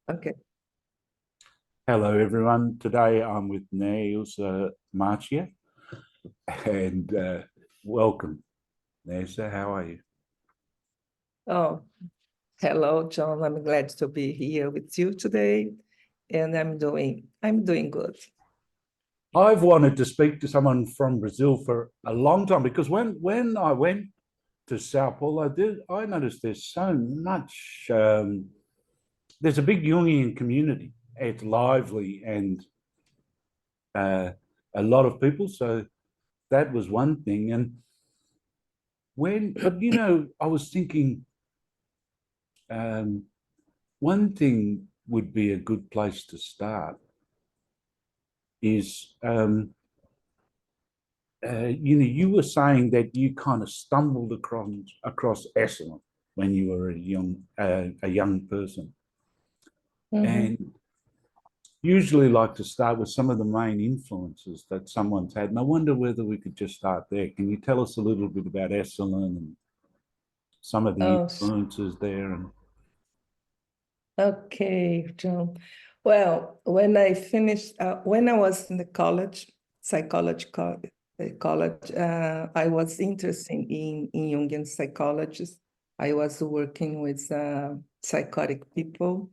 Okay. Hello, everyone. Today I'm with Neusa Macia, and welcome, Neusa. How are you? Oh, hello, John. I'm glad to be here with you today, and I'm doing good. I've wanted to speak to someone from Brazil for a long time because when I went to Sao Paulo, I noticed there's so much. There's a big Jungian community. It's lively and uh, a lot of people. So that was one thing. But I was thinking. One thing would be a good place to start is, you were saying that you kind of stumbled across Esalen when you were a young person, Mhm. and usually like to start with some of the main influences that someone's had. And I wonder whether we could just start there. Can you tell us a little bit about Esalen and some of the Oh, influences there? And okay, John. Well, when I was in the college, I was interested in Jungian psychology. I was working with psychotic people,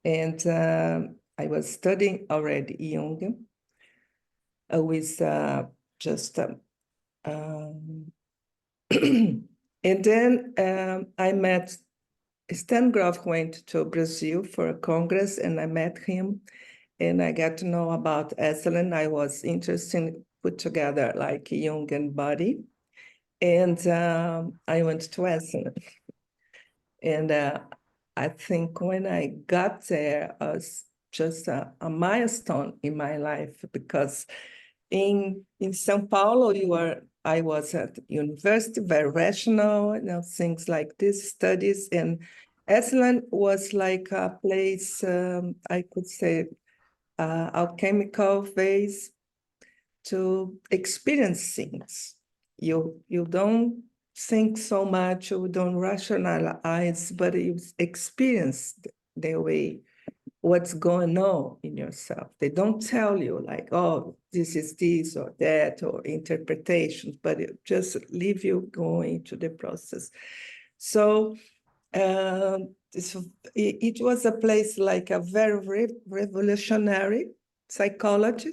and I was studying already Jung with just um, and then I met Stan Grof went to Brazil for a congress, and I met him, and I got to know about Esalen. I was interested in put together like Jungian body, and I went to Esalen. And I think when I got there, it was just a milestone in my life because in São Paulo, I was at university, very rational, things like this, studies, and Esalen was like a place, I could say, alchemical phase to experience things. You don't think so much, you don't rationalize, but you experience the way what's going on in yourself. They don't tell you like, oh, this is this or that or interpretations, but it just leave you going to the process. So it was a place like a very revolutionary psychology.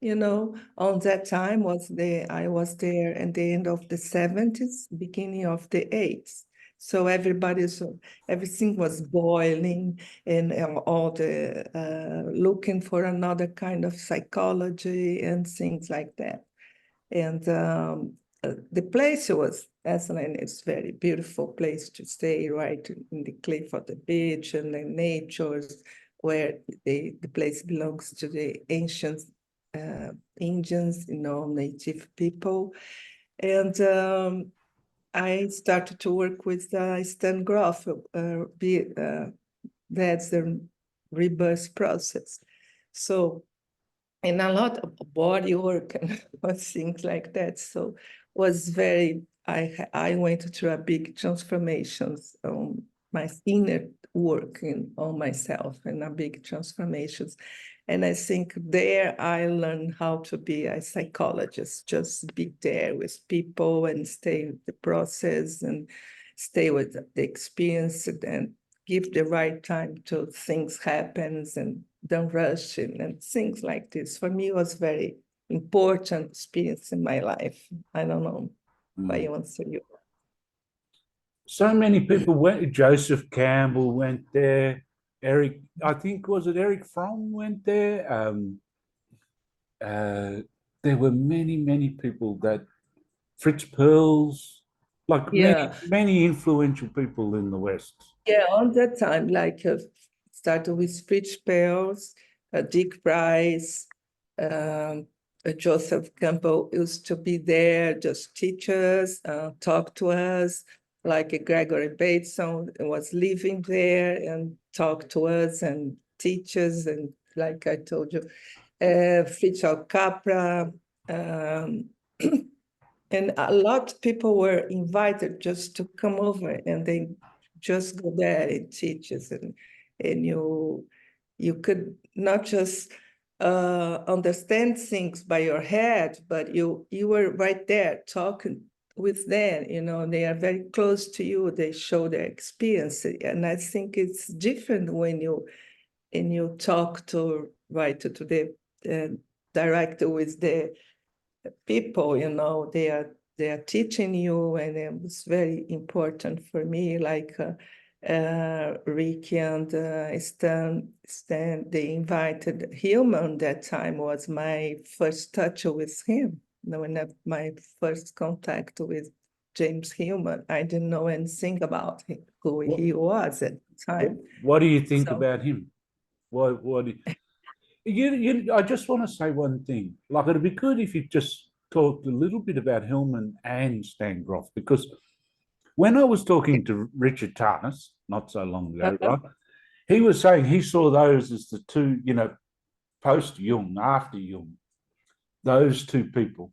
On that time I was there at the end of the 70s, beginning of the 80s. So everything was boiling, and all the looking for another kind of psychology and things like that. And the place was Esalen. It's a very beautiful place to stay, right in the cliff of the beach and the natures, where the place belongs to the ancient Indians, native people. And I started to work with Stan Grof. That's the rebirth process. So, and a lot of body work and things like that. So was I went through a big transformations on my inner work on myself, and a big transformations. And I think there I learned how to be a psychologist, just be there with people and stay with the process and stay with the experience and give the right time to things happens and don't rush and things like this. For me, it was very important experience in my life. I don't know if I answer you. so many people went. Joseph Campbell went there. Eric, I think, was it Eric Fromm went there? Uh, there were many people that Fritz Perls, like Yeah, many influential people in the West. yeah. On that time, like started with Fritjof Dick Price, um, Joseph Campbell used to be there, just teach us, talk to us. Like Gregory Bateson was living there and talk to us and teach us. And like I told you, Fritjof Capra, um, and a lot of people were invited just to come over, and they just go there and teach us. And and you could not just understand things by your head, but you were right there talking with them. You know, they are very close to you. They show their experience, and I think it's different when you talk to the director with the people. You know, they are teaching you, and it was very important for me. Like Ricky and Stan, they invited Hillman. That time was my first touch with him. When my first contact with James Hillman, I didn't know anything about him, who he was at the time. What do you think So, about him? What do I just want to say one thing. Like, it'd be good if you just talked a little bit about Hillman and Stan Grof, because when I was talking to Richard Tarnas not so long ago, right, he was saying he saw those as the two, you know, post Jung, after Jung, those two people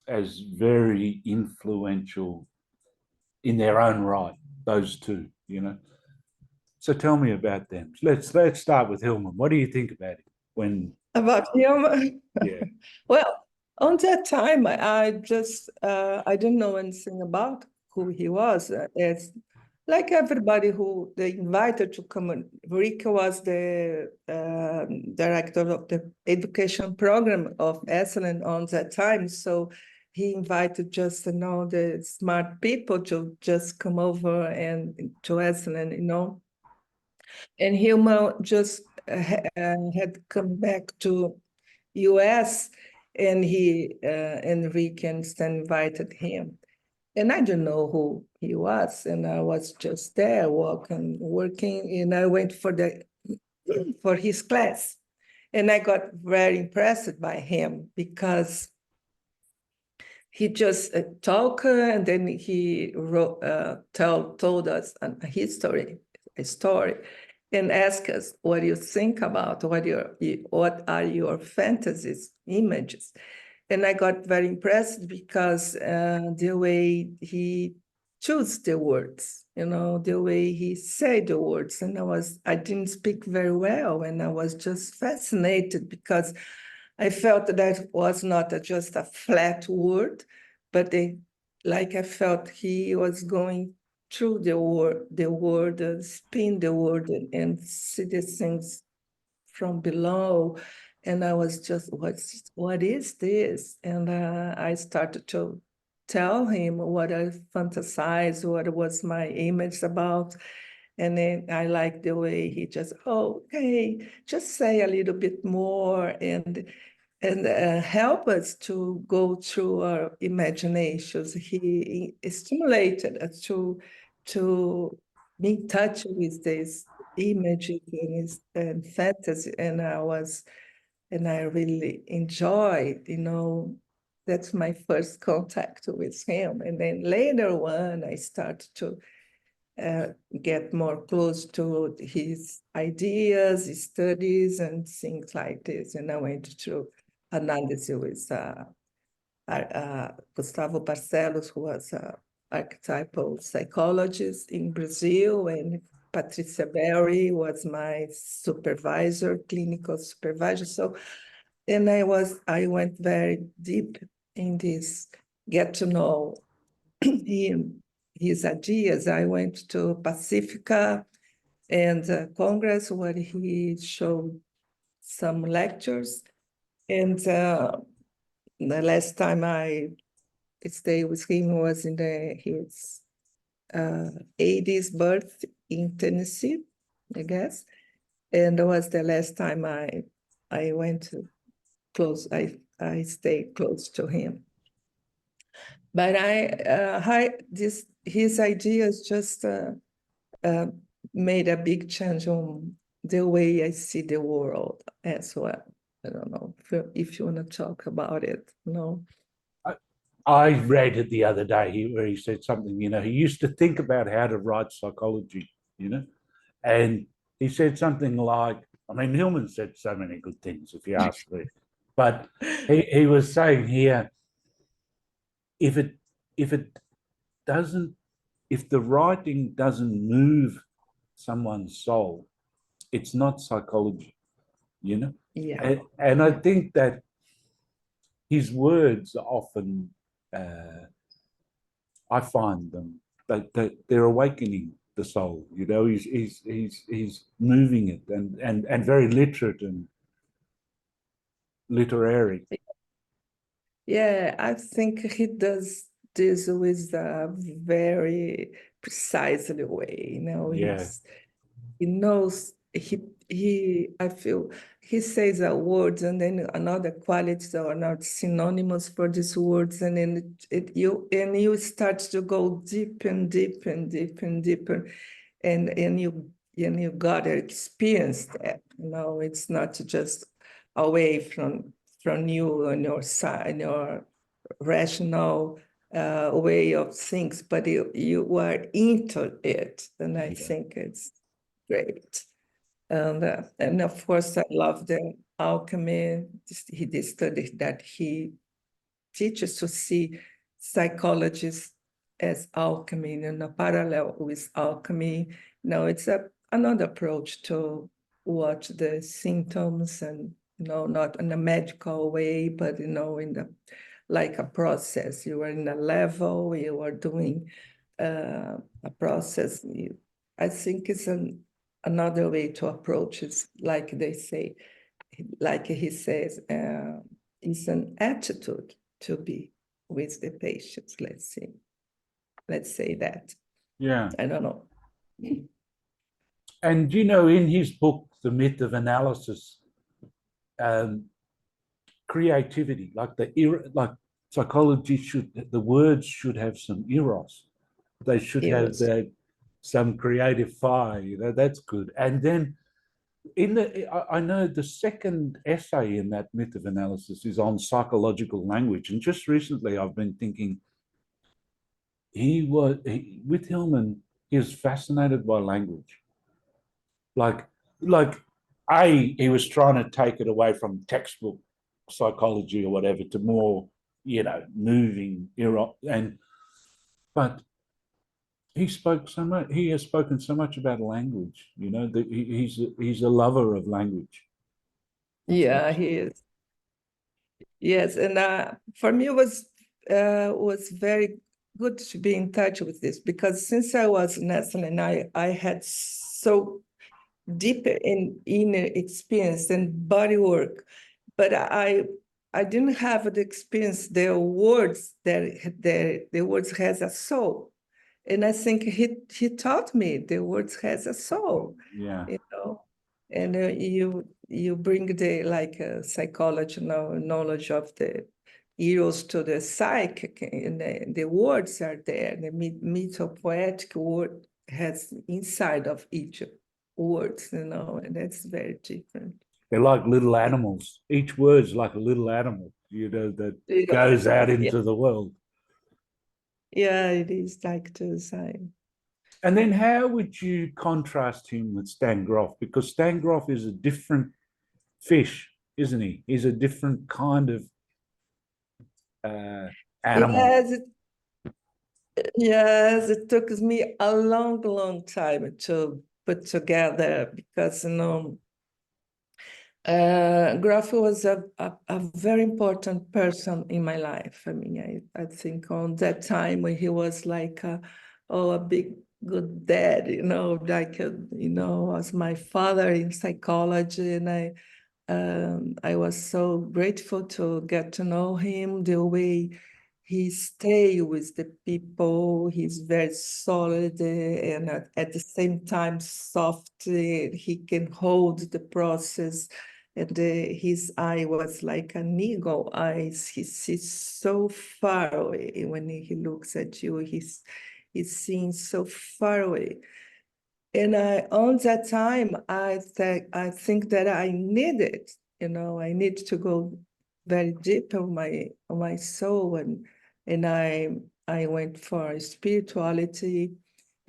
as very influential in their own right, those two, you know. So tell me about them. Let's start with Hillman. What do you think about it when about him? yeah. Well, on that time, I just I didn't know anything about who he was. It's like everybody who they invited to come. Rick was the director of the education program of Esalen on that time, so he invited just the smart people to just come over and to Esalen, you know. And Hillman just had come back to US, and Rick and Stan invited him. And I didn't know who he was, and I was just there working, and I went for his class. And I got very impressed by him because he just talked, and then he told us a story, and asked us, what do you think about, what are your fantasies, images? And I got very impressed because the way he chose the words, you know, the way he said the words. And I didn't speak very well, and I was just fascinated because I felt that was not just a flat word, but I felt he was going through the word, spin the word, and see the things from below. And I was just, what is this? And I started to tell him what I fantasized, what was my image about. And then I like the way he just, okay, just say a little bit more and help us to go through our imaginations. He stimulated us to be in touch with these images and fantasy, and I really enjoyed, you know. That's my first contact with him. And then later on, I started to get more close to his ideas, his studies, and things like this. And I went through analysis with Gustavo Barcelos, who was an archetypal psychologist in Brazil, and Patricia Berry was my supervisor, clinical supervisor. So, and I went very deep in this, get to know him, his ideas. I went to Pacifica and Congress where he showed some lectures. And the last time I stayed with him was in his 80th birth in Tennessee, I guess. And it was the last time I went close, I stayed close to him. But his ideas just made a big change on the way I see the world as well. I don't know if you want to talk about it. No. I read it the other day where he said something, you know, he used to think about how to write psychology, you know, and he said something like, I mean, Hillman said so many good things, if you ask me, but he was saying here, if the writing doesn't move someone's soul, it's not psychology, you know. Yeah. And I think that his words are often, I find them that they're awakening the soul. You know, he's moving it and very literate and literary. Yeah, I think he does this with a very precisely way. You know, Yeah, he knows I feel he says a word and then another qualities are not synonymous for these words, and then you start to go deep and deep and deep and deeper, and you gotta experience that. You know, it's not just away from you and your side, your rational way of things, but you are into it, and I think it's great. And of course, I love the alchemy. He studied that he teaches to see psychologists as alchemy, in a parallel with alchemy. Now it's another approach to watch the symptoms, and not in a medical way, but in the like a process. You are in a level, you are doing a process. I think it's another way to approach it, like they say, like he says, it's an attitude to be with the patients. Let's say that. yeah. I don't know. And you know, in his book, The Myth of Analysis, creativity, like psychology the words should have some eros. They should have Yes. some creative fire. You know, that's good. And then I know the second essay in that Myth of Analysis is on psychological language. And just recently I've been thinking with Hillman, he was fascinated by language. Like, he was trying to take it away from textbook psychology or whatever to more, moving but he spoke so much. He has spoken so much about language. You know, that he's a lover of language. Yeah, he is. Yes, and for me it was very good to be in touch with this, because since I was in Esalen, I had so deep in inner experience and body work, but I didn't have the experience. The words the words has a soul, and I think he taught me the words has a soul. Yeah. And you bring the like psychology knowledge of the eros to the psychic, and the words are there. The mythopoetic word has inside of each words, and that's very different. They're like little animals. Each word's like a little animal, that Yeah, goes out yeah, into the world. yeah, it is like the same. And then how would you contrast him with Stan Grof? Because Stan Grof is a different fish, isn't he? He's a different kind of animal. Yes, yes, it took me a long, long time to put together, because Graf was a very important person in my life. I mean, I think on that time when he was like, a big good dad, like, was my father in psychology, and I was so grateful to get to know him, the way he stay with the people. He's very solid, and at the same time soft. He can hold the process, and his eye was like an eagle eyes. He sees so far away. When he looks at you, he's seeing so far away. And on that time, I think that I needed, I need to go very deep on my soul, and I went for spirituality,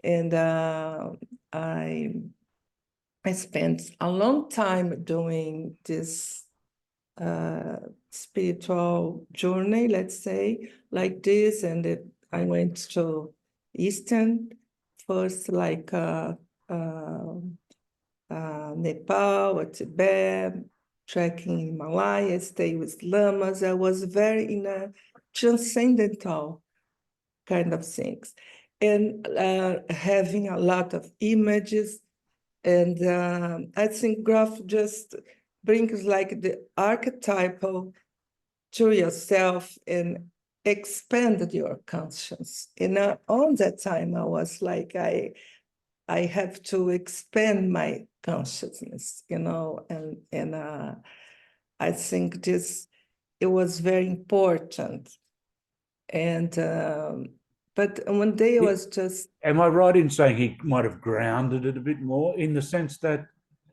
and I spent a long time doing this spiritual journey, let's say, like this, and I went to Eastern first, like Nepal or Tibet, trekking in Himalaya, stay with lamas. I was very in a transcendental kind of things, and having a lot of images. And I think Grof just brings like the archetypal to yourself and expanded your conscience. And on that time, I was like, I have to expand my consciousness, and I think it was very important. And but one day I was just. Am I right in saying he might have grounded it a bit more, in the sense that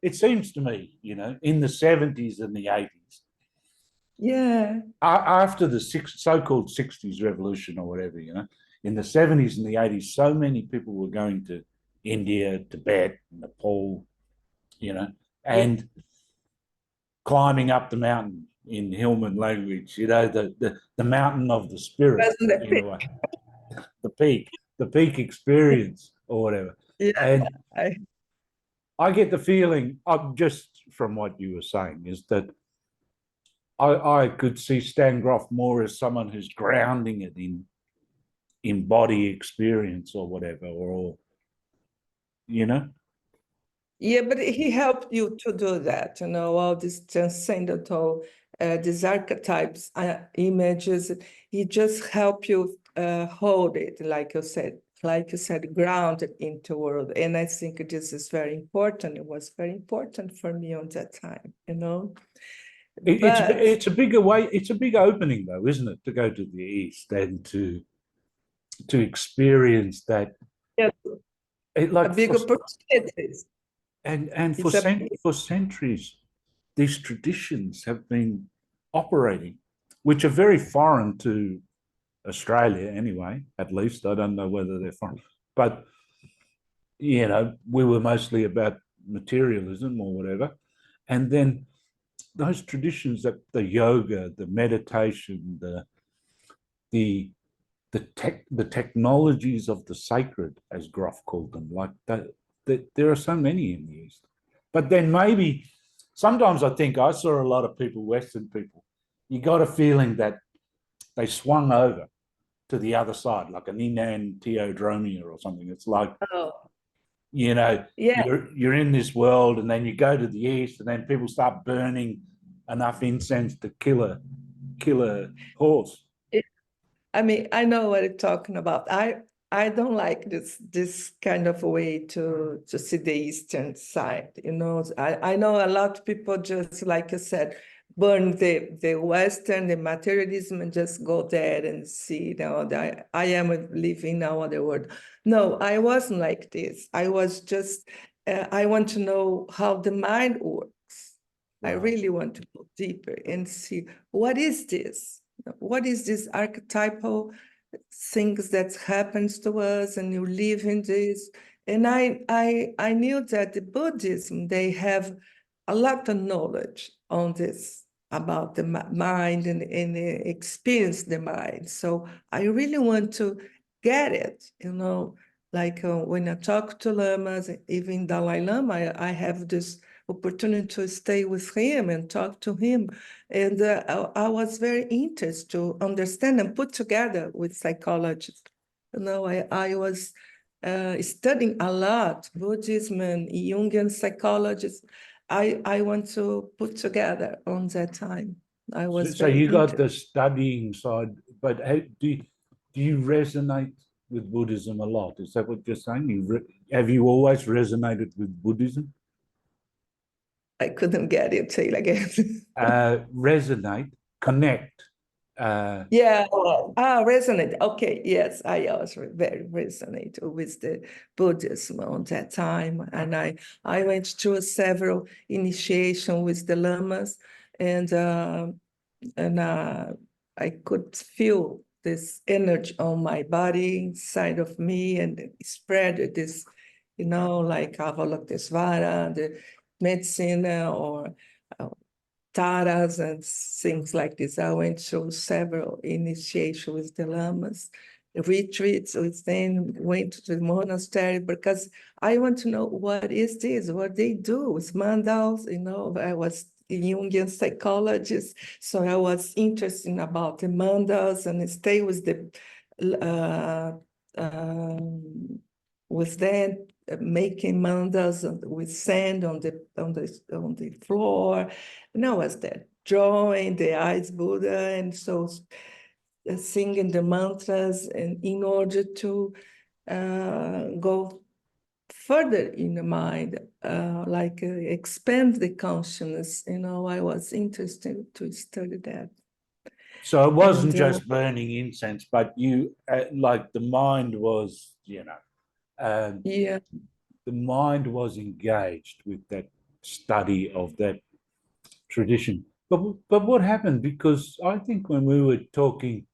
it seems to me, in the 70s and the 80s, Yeah. after the so-called 60s revolution or whatever, in the 70s and the 80s, so many people were going to India, Tibet, Nepal, and climbing up the mountain, in Hillman language, the mountain of the spirit, in a way, the peak experience or whatever. Yeah, and I get the feeling, just from what you were saying, is that I could see Stan Grof more as someone who's grounding it in body experience or whatever, or Yeah, but he helped you to do that, all these transcendental, these archetypes, images. He just helped you hold it, like you said, grounded into world. And I think this is very important. It was very important for me on that time, It's a bigger way. It's a big opening, though, isn't it, to go to the East and to experience that. Yeah, like a big opportunity. And for centuries, these traditions have been operating, which are very foreign to Australia anyway, at least. I don't know whether they're foreign. But, we were mostly about materialism or whatever. And then those traditions, that the yoga, the meditation, the technologies of the sacred, as Grof called them, like that there are so many in the East. But then maybe sometimes I think I saw a lot of people, Western people, you got a feeling that they swung over to the other side, like an enantiodromia or something. It's like, Yeah. you're in this world, and then you go to the East, and then people start burning enough incense to kill a horse. I mean, I know what you're talking about. I don't like this kind of way to see the Eastern side. I know a lot of people, just like you said, burn the Western, the materialism, and just go there and see. I am living now in the world. No, I wasn't like this. I was just. I want to know how the mind works. Right. I really want to go deeper and see what is this. What is this archetypal things that happens to us, and you live in this? And I knew that the Buddhism, they have a lot of knowledge on this, about the mind and experience the mind. So I really want to get it, like when I talk to lamas, even Dalai Lama, I have this opportunity to stay with him and talk to him. And I was very interested to understand and put together with psychologists. I was studying a lot Buddhism and Jungian psychologists. I want to put together on that time. I was so you got the studying side, but do you resonate with Buddhism a lot? Is that what you're saying? Have you always resonated with Buddhism? I couldn't get it. Say it again. Resonate, connect. Yeah, resonate. Okay, yes, I also very resonate with the Buddhism on that time, and I went through several initiation with the lamas, and I could feel this energy on my body, inside of me, and it spread this, like Avalokitesvara, the medicine, or taras and things like this. I went through several initiations with the lamas, retreats. We then went to the monastery because I want to know what is this, what they do with mandals. I was a Jungian psychologist, so I was interested about the mandals and stay with the with them making mandalas with sand on the floor. And I was there drawing the ice Buddha, and so singing the mantras, and in order to go further in the mind, expand the consciousness. I was interested to study that. So it wasn't just burning incense, but you like the mind was, yeah, the mind was engaged with that study of that tradition. But what happened? Because I think when we were talking,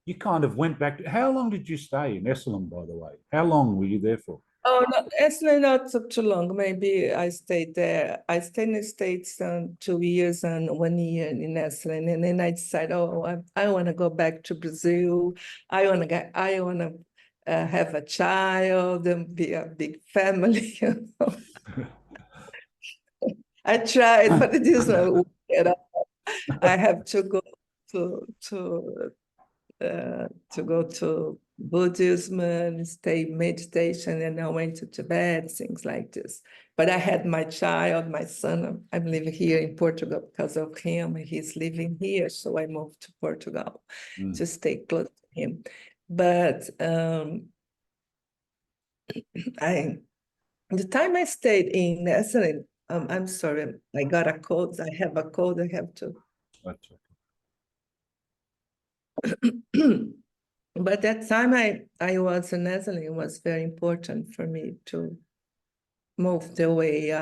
you kind of went back. How long did you stay in Esalen, by the way? How long were you there for? Oh, no, actually not so too long. Maybe I stayed there. I stayed in the States 2 years and 1 year in Esalen, and then I decided, I want to go back to Brazil. I want to have a child and be a big family. I tried, but it is not work at all. I have to go to go to Buddhism and stay meditation, and I went to Tibet, things like this. But I had my child, my son. I'm living here in Portugal because of him. He's living here, so I moved to Portugal to stay close to him. But the time I stayed in Esalen, I'm sorry, I got a cold. I have a cold. I have to. But that time I was in Esalen, it was very important for me to move the way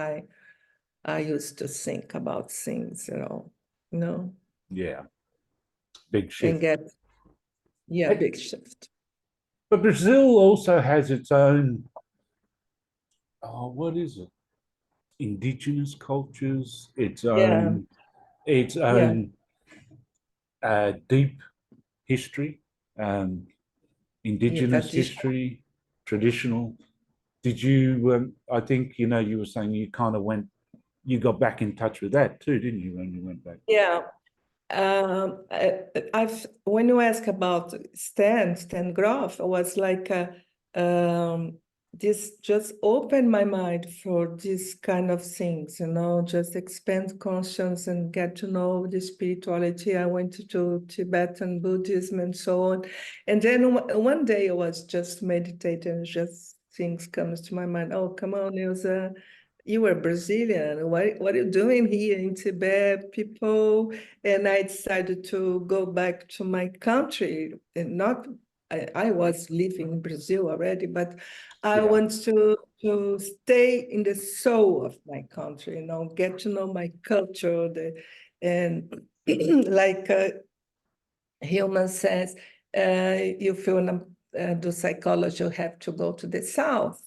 I used to think about things, Yeah, big and shift. big shift. But Brazil also has its own, what is it? Indigenous cultures, its Yeah, yeah, own deep history, indigenous tradition. history, traditional. Did you? I think you were saying you kind of you got back in touch with that too, didn't you, when you went back? Yeah. When you ask about Stan Grof, it was like this just opened my mind for this kind of things, just expand conscience and get to know the spirituality. I went to Tibetan Buddhism and so on. And then one day I was just meditating, just things comes to my mind. Oh, come on, Neusa, you were Brazilian. What are you doing here in Tibet, people? And I decided to go back to my country, and I was living in Brazil already, but I want to stay in the soul of my country, get to know my culture, and like Hillman says, if you want to do psychology, you have to go to the South.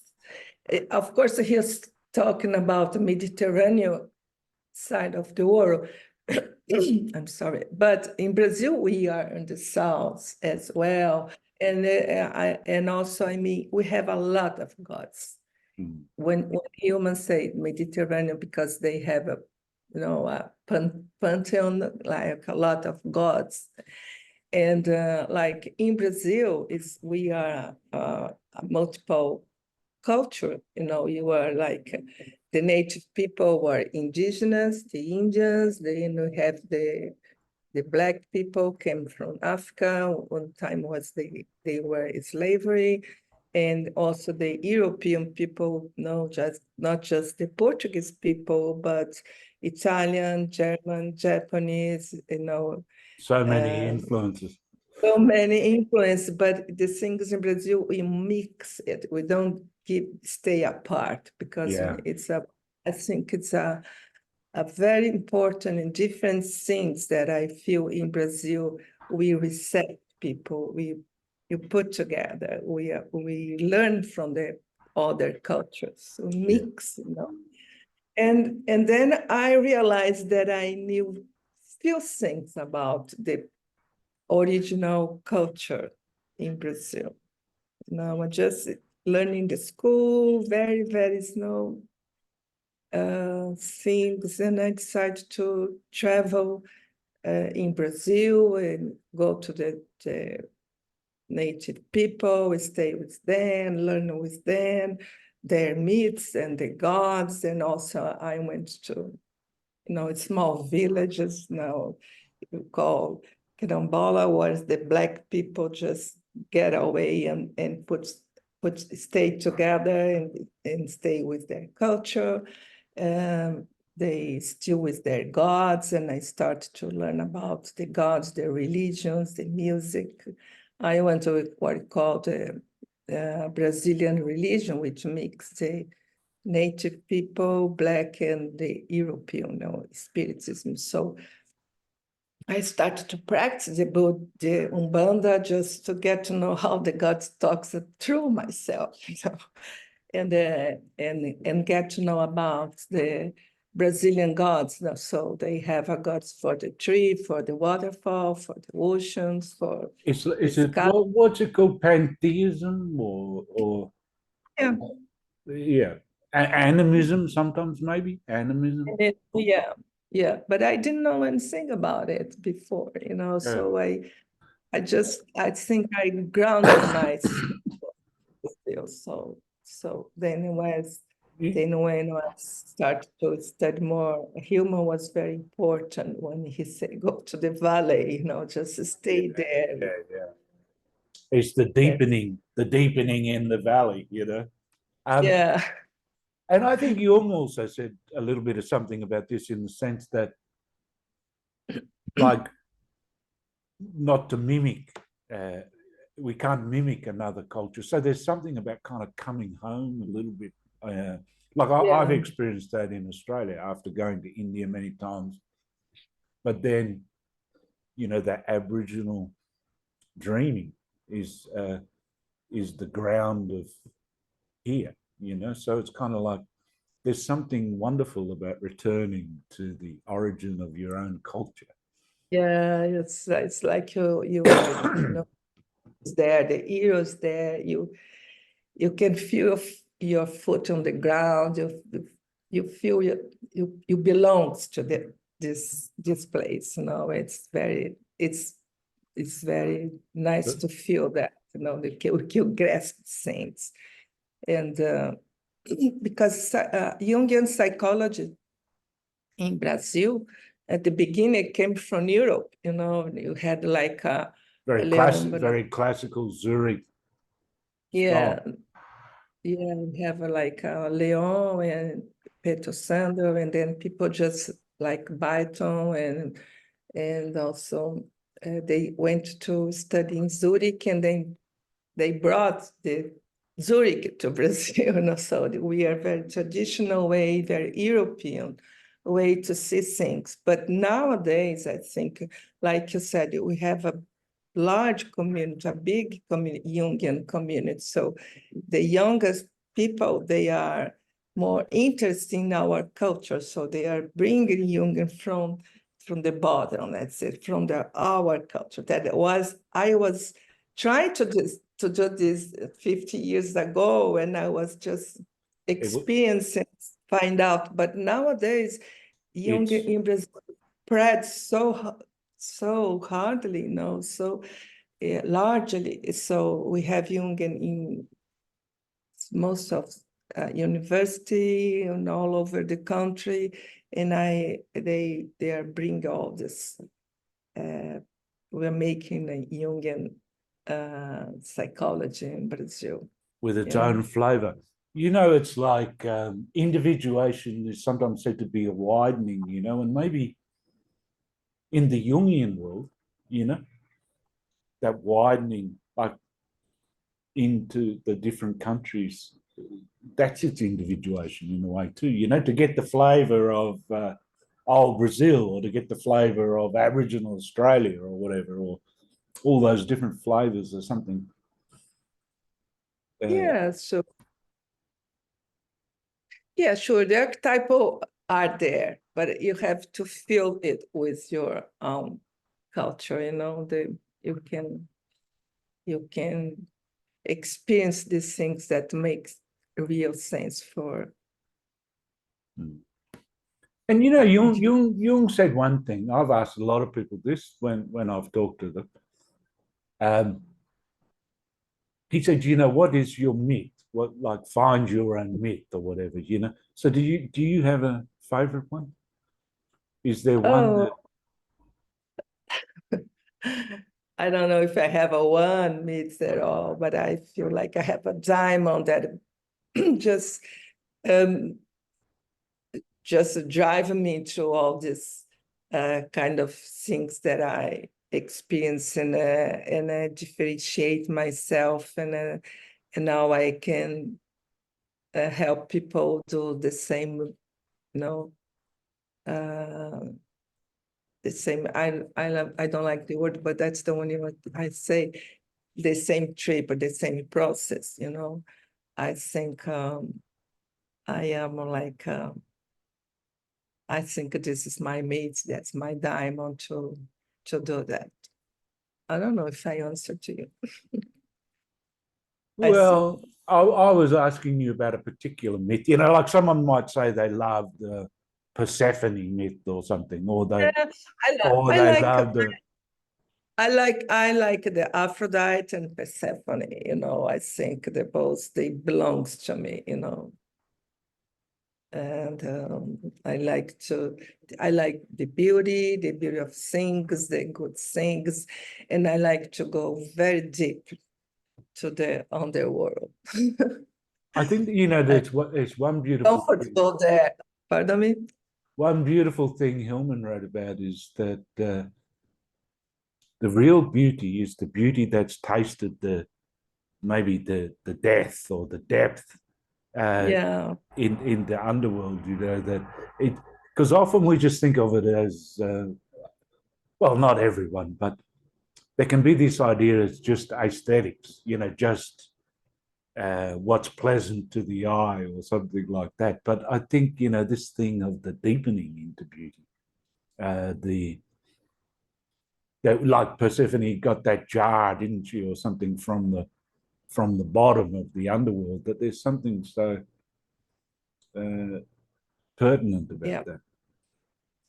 Of course, he's talking about the Mediterranean side of the world. I'm sorry, but in Brazil we are in the south as well, and also we have a lot of gods. When humans say Mediterranean, because they have a pantheon, like a lot of gods, and like in Brazil we are a multiple culture. You are like the native people were indigenous, the Indians, then we have the black people came from Africa. One time was they were slavery, and also the European people, not just the Portuguese people, but Italian, German, Japanese, So many influences. so many influences, but the things in Brazil, we mix it. We don't stay apart because I think it's a very important and different things that I feel in Brazil. We reset people. You put together. We learn from the other cultures. We mix, And then I realized that I knew few things about the original culture in Brazil. Now I'm just learning the school, very, very slow things, and I decided to travel in Brazil and go to the native people, stay with them, learn with them, their myths and the gods. And also I went to, small villages now you call Quilombola, where the Black people just get away and stay together and stay with their culture. They still with their gods, and I start to learn about the gods, the religions, the music. I went to what is called the Brazilian religion, which mix the native people, Black, and the European, spiritism. So I started to practice the Umbanda just to get to know how the gods talks through myself, and get to know about the Brazilian gods. So they have a gods for the tree, for the waterfall, for the oceans, for Is the it sky. what's it called? Pantheism or Yeah. yeah, animism sometimes, maybe animism. Yeah, but I didn't know anything about it before, Yeah. so I think I grounded myself still. So then when I started to study more, Hillman was very important when he said, go to the valley, just stay there. Yeah. It's the deepening in the valley, Yeah. And I think Jung also said a little bit of something about this in the sense that, like, not to mimic, we can't mimic another culture. So there's something about kind of coming home a little bit. I've experienced that in Australia after going to India many times. But then, that Aboriginal dreaming is the ground of here, So it's kind of like there's something wonderful about returning to the origin of your own culture. Yeah, it's like you are, it's there, the ears there, you can feel your foot on the ground, you feel you belong to this place, it's very nice to feel that, you grasp things. And because Jungian psychology in Brazil at the beginning came from Europe, you had like very classical Zurich yeah. style. Yeah, we have like Leon and Peter Sander, and then people just like Bateson, and also they went to study in Zurich, and then they brought the Zurich to Brazil. So we are very traditional way, very European way to see things. But nowadays, I think, like you said, we have a large community, a big Jungian community. So the youngest people, they are more interested in our culture. So they are bringing Jungian from the bottom, let's say, from our culture. I was trying to do this 50 years ago, and I was just experiencing, find out. But nowadays, Jungian in Brazil spreads so hardly, so largely. So we have Jungian in most of university and all over the country, and they are bringing all this. We're making a Jungian psychology in Brazil with its own flavor. It's like individuation is sometimes said to be a widening, and maybe in the Jungian world, that widening, like into the different countries, that's its individuation in a way too, to get the flavor of old Brazil, or to get the flavor of Aboriginal Australia or whatever, or all those different flavors or something. Yeah, sure. The archetypal are there, but you have to feel it with your own culture. you can experience these things that makes real sense for. And you know, Jung said one thing. I've asked a lot of people this when I've talked to them. He said, you know, what is your myth? What, like, find your own myth or whatever, you know. So do you have a favorite one? Is there one that... I don't know if I have a one myth at all, but I feel like I have a diamond that just drive me to all this kind of things that I experience, and I differentiate myself, and now I can help people do the same, you know, the same. I don't like the word, but that's the only word I say. The same trip or the same process, you know. I think I am like. I think this is my mate, that's my diamond to do that. I don't know if I answered to you. Well, I was asking you about a particular myth. You know, like someone might say they love the Persephone myth or something, or they love the... I like the Aphrodite and Persephone, you know. I think they belongs to me, you know. And I like the beauty of things, the good things, and I like to go very deep to the underworld. I think, you know, it's one beautiful Comfortable there. Pardon me? One beautiful thing Hillman wrote about is that the real beauty is the beauty that's tasted maybe the death or the depth in the underworld, you know, that it, because often we just think of it as well, not everyone, but there can be this idea as just aesthetics, you know, just what's pleasant to the eye or something like that. But I think, you know, this thing of the deepening into beauty, that, like Persephone got that jar, didn't she, or something from the bottom of the underworld, that there's something so pertinent about that.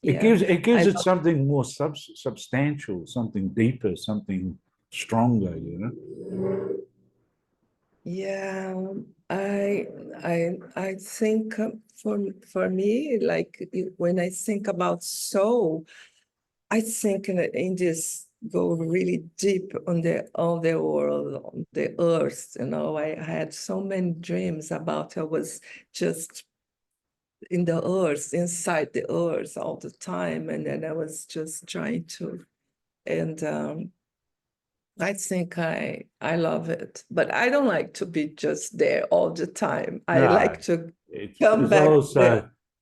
It gives it something more substantial, something deeper, something stronger, you know. Yeah, I think for me, like when I think about soul, I think in this go really deep on the world, on the earth. You know, I had so many dreams about I was just in the earth, inside the earth all the time, and then I was just trying to, and I think I love it, but I don't like to be just there all the time. I like to come back.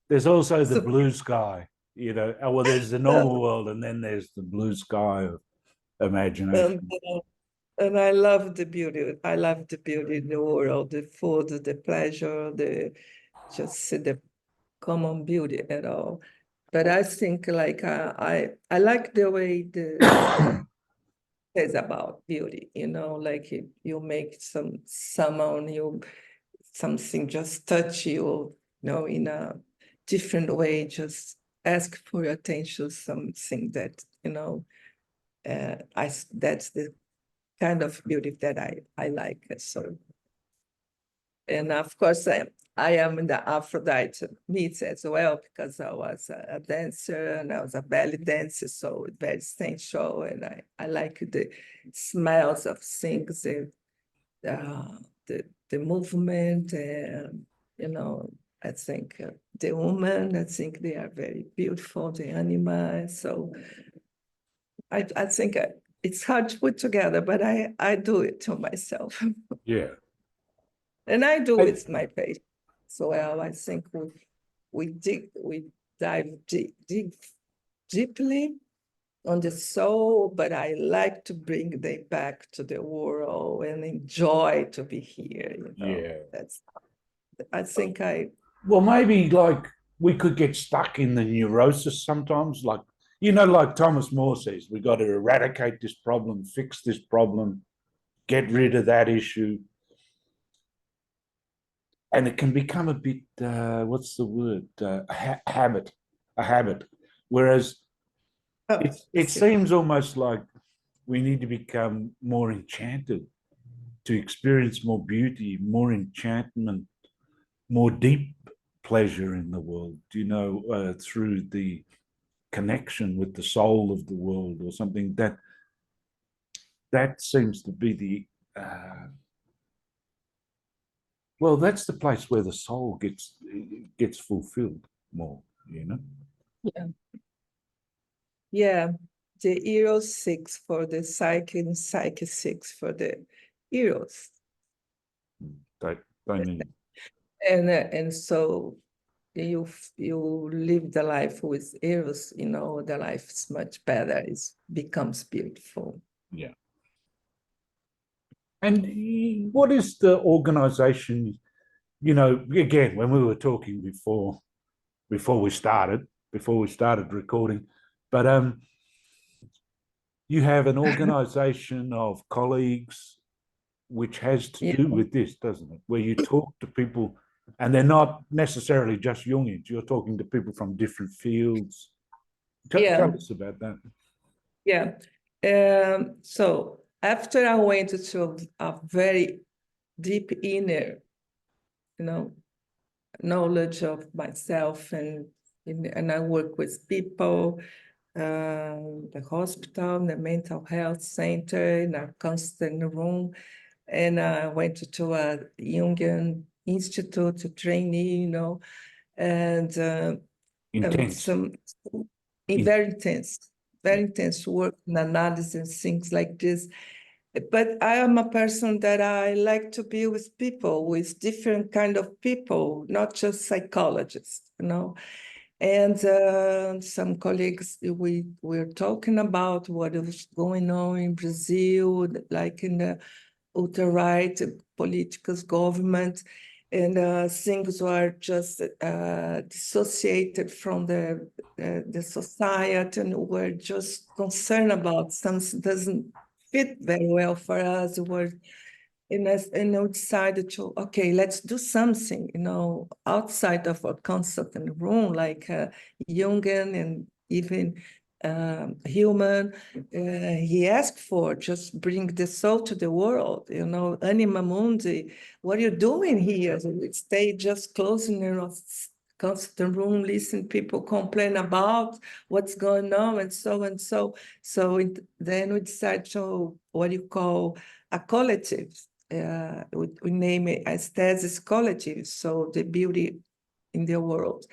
There's also the blue sky, you know. Well, there's the normal world, and then there's the blue sky of imagination. And I love the beauty. I love the beauty in the world, the food, the pleasure, the common beauty at all. But I think like I like the way the says about beauty, you know, like you make someone, something just touch you, you know, in a different way, just ask for your attention, something that, you know, that's the kind of beauty that I like. So, and of course, I am in the Aphrodite meets as well, because I was a dancer and I was a belly dancer, so very sensual, and I like the smells of things, the movement, and you know, I think the woman, I think they are very beautiful, the animals. So I think it's hard to put together, but I do it to myself. Yeah. And I do with my patients. So I think we dive deeply on the soul, but I like to bring them back to the world and enjoy to be here. You know? Yeah. I think Well, maybe like we could get stuck in the neurosis sometimes, like, you know, like Thomas More says, we got to eradicate this problem, fix this problem, get rid of that issue. And it can become a bit, what's the word? A habit. Whereas it seems almost like we need to become more enchanted, to experience more beauty, more enchantment, more deep pleasure in the world, through the connection with the soul of the world, or something that seems to be the well, that's the place where the soul gets fulfilled more, Yeah. Yeah. The Eros 6 for the Psyche and Psyche 6 for the Eros. They need. And so you live the life with Eros, the life is much better. It becomes beautiful. Yeah. And what is the organization, again, when we were talking before we started recording, but you have an organization of colleagues which has to do with this, doesn't it? Where you talk to people, and they're not necessarily just Jungians. You're talking to people from different fields. Tell us about that. Yeah. So after I went to a very deep inner, knowledge of myself, and I work with people, the hospital, the mental health center, in a constant room. And I went to a Jungian Institute trainee, and Intense. very intense work and analysis and things like this. But I am a person that I like to be with people, with different kind of people, not just psychologists, And some colleagues, we're talking about what is going on in Brazil, like in the ultra-right political government, and things were just dissociated from the society, and we're just concerned about something doesn't fit very well for us. And we decided to, okay, let's do something, outside of a concept in the room, like Jungian and even Hillman. He asked for just bring the soul to the world, anima mundi. What are you doing here? So we stay just closing in constant room, listen people complain about what's going on, and so and so. Then we decided to what you call a collective. We name it aesthesis collective, so the beauty in the world.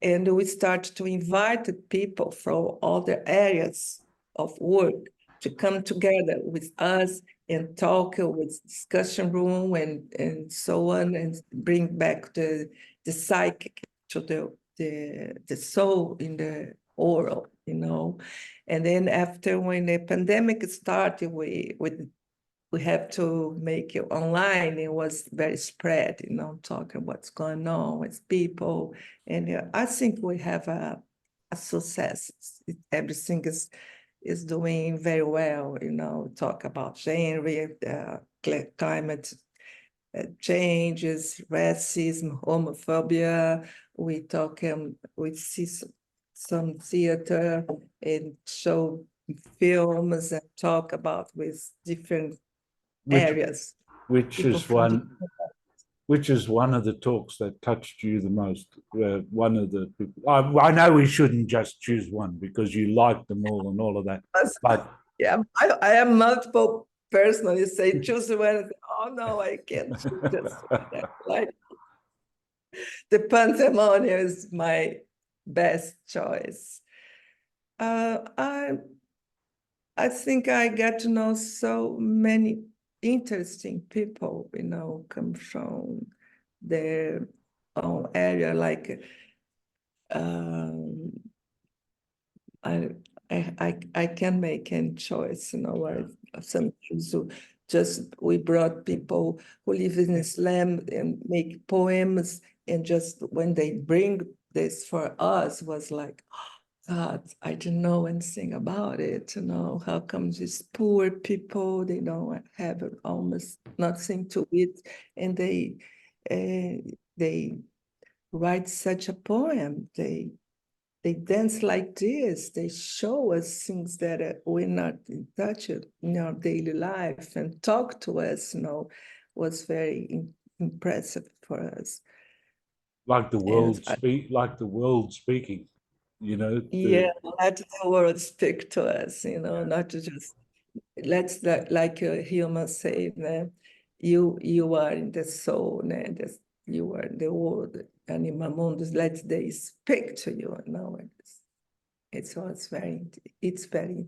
And we start to invite people from other areas of work to come together with us and talk with discussion room and so on, and bring back the psychic to the soul in the oral, And then after, when the pandemic started, we have to make it online. It was very spread, talking what's going on with people. And I think we have a success. Everything is doing very well, talk about gender, climate changes, racism, homophobia. We see some theater and show films and talk about with different areas. Which is one of the talks that touched you the most. One of the people, I know we shouldn't just choose one because you like them all and all of that. But yeah, I am multiple person. You say choose one. Oh no, I can't choose just like the pandemonium is my best choice. I think I get to know so many interesting people, come from their own area. Like I can make any choice, Sometimes we brought people who live in Islam and make poems, and just when they bring this for us was like, God, I didn't know anything about it. How come these poor people, they don't have almost nothing to eat, and they write such a poem. They dance like this. They show us things that we're not in touch with in our daily life, and talk to us. Was very impressive for us. Like the And world like the world speaking, yeah, let the world speak to us. Not to just let's like Hillman say, you are in the soul, you are the world, anima mundus. Let they speak to you. It's very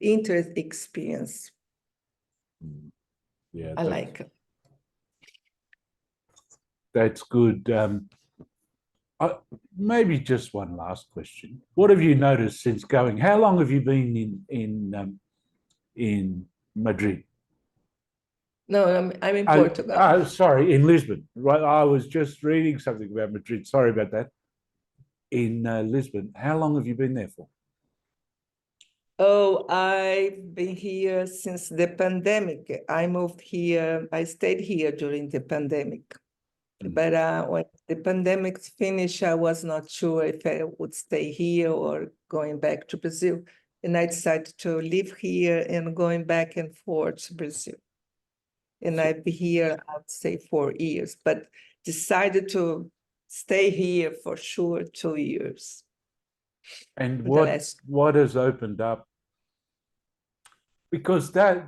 interesting experience. Yeah, I like it. That's good. Maybe just one last question. What have you noticed since going? How long have you been in Madrid? No, I'm in Portugal. Sorry, in Lisbon. Right, I was just reading something about Madrid. Sorry about that. In Lisbon, how long have you been there for? Oh, I've been here since the pandemic. I moved here. I stayed here during the pandemic. But when the pandemic finished, I was not sure if I would stay here or going back to Brazil. And I decided to live here and going back and forth to Brazil. And I've been here, I would say 4 years, but decided to stay here for sure 2 years. And what has opened up? Because that's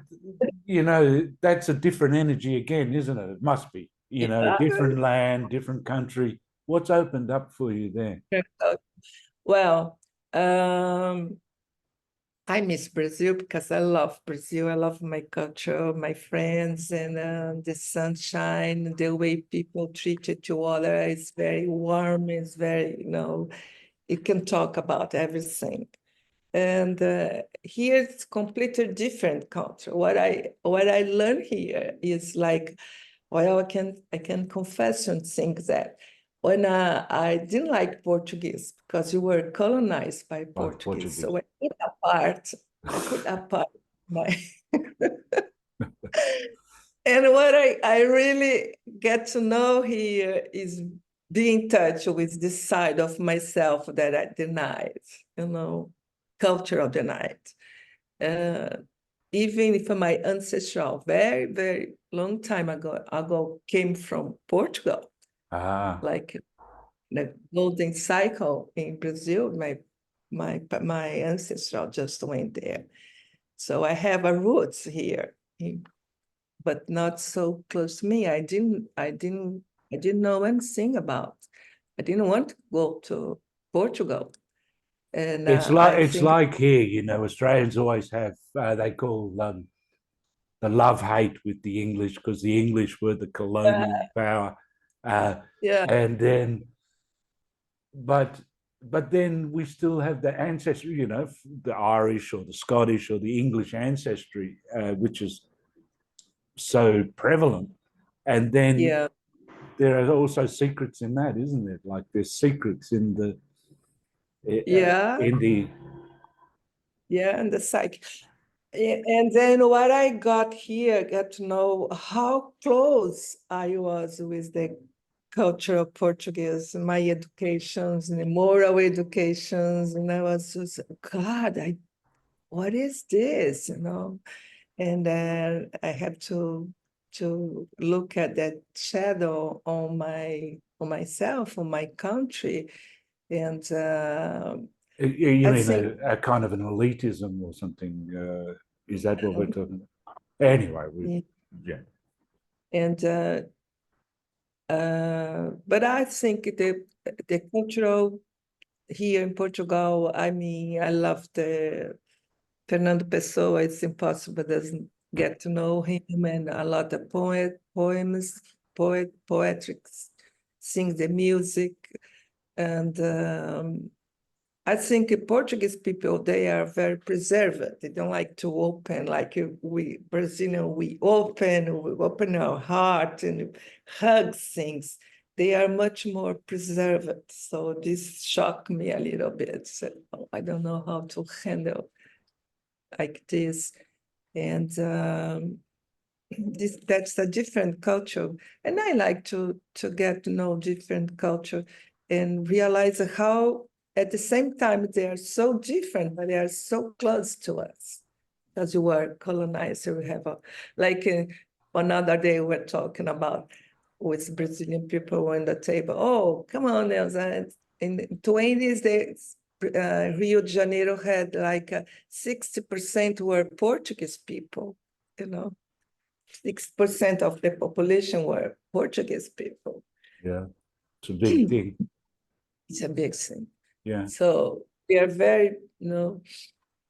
a different energy again, isn't it? It must be, different land, different country. What's opened up for you there? Well, I miss Brazil because I love Brazil. I love my culture, my friends, and the sunshine, the way people treat each other is very warm. It's very, you can talk about everything. And here it's completely different culture. What I learned here is like, well, I can confess and think that when I didn't like Portuguese because we were colonized by Portuguese. So I put apart my and what I really get to know here is be in touch with this side of myself that I denied, cultural denied. Even if my ancestral, very, very long time ago came from Portugal, like the golden cycle in Brazil, my ancestral just went there. So I have a roots here, but not so close to me. I didn't know anything about. I didn't want to go to Portugal. And It's I like here, Australians always have they call the love-hate with the English because the English were the colonial power. Yeah. And then but then we still have the ancestry, the Irish or the Scottish or the English ancestry, which is so prevalent. And then there are also secrets in that, isn't there? Like there's secrets in the and the psyche. And then what I got here, got to know how close I was with the culture of Portuguese, my educations, and the moral educations, and I was just, God, what is this, And then I have to look at that shadow on myself, on my country, and you mean a kind of an elitism or something? Is that what we're talking about? Anyway, yeah. And but I think the cultural here in Portugal, I mean, I love the Fernando Pessoa. It's impossible doesn't get to know him, and a lot of poems, poetry, sing the music, and I think Portuguese people, they are very preserved. They don't like to open like we Brazilian. We open our heart and hug things. they are much more preserved. So this shocked me a little bit. So, I don't know how to handle like this. And that's a different culture. And I like to get to know different culture and realize how at the same time they are so different, but they are so close to us. As you were colonized, we have another day we're talking about with Brazilian people on the table. Oh, come on, Elsa. In the 20s, Rio de Janeiro had like 60% were Portuguese people, 6% of the population were Portuguese people. Yeah, it's a big thing. It's a big thing. Yeah. So we are very,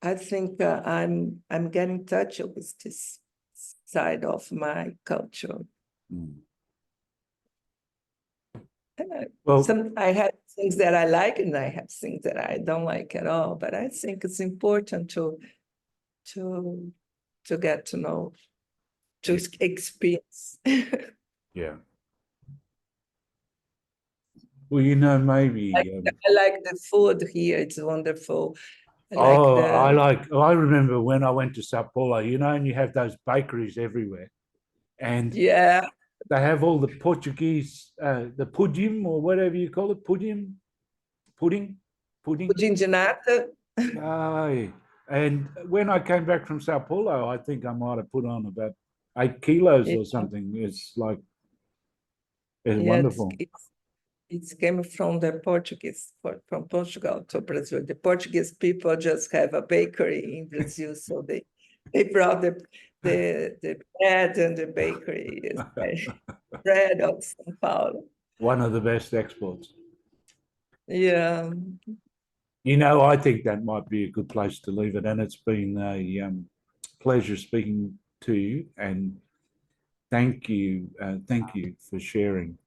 I think I'm getting in touch with this side of my culture. Mm. And I have things that I like, and I have things that I don't like at all. But I think it's important to get to know, to experience. Yeah. Well, maybe. I like the food here; it's wonderful. I remember when I went to Sao Paulo, and you have those bakeries everywhere, and yeah, they have all the Portuguese, the pudim or whatever you call it, pudding. pudim de nata. Aye. And when I came back from Sao Paulo, I think I might have put on about 8 kilos or something. It's wonderful. It came from the Portuguese, from Portugal to Brazil. The Portuguese people just have a bakery in Brazil, so they brought the bread and the bakery, bread of São Paulo. One of the best exports. Yeah. I think that might be a good place to leave it. And it's been a pleasure speaking to you. And thank you for sharing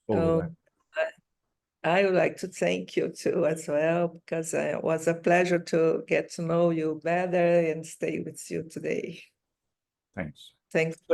all of that. I would like to thank you too as well, because it was a pleasure to get to know you better and stay with you today. Thanks. Thanks for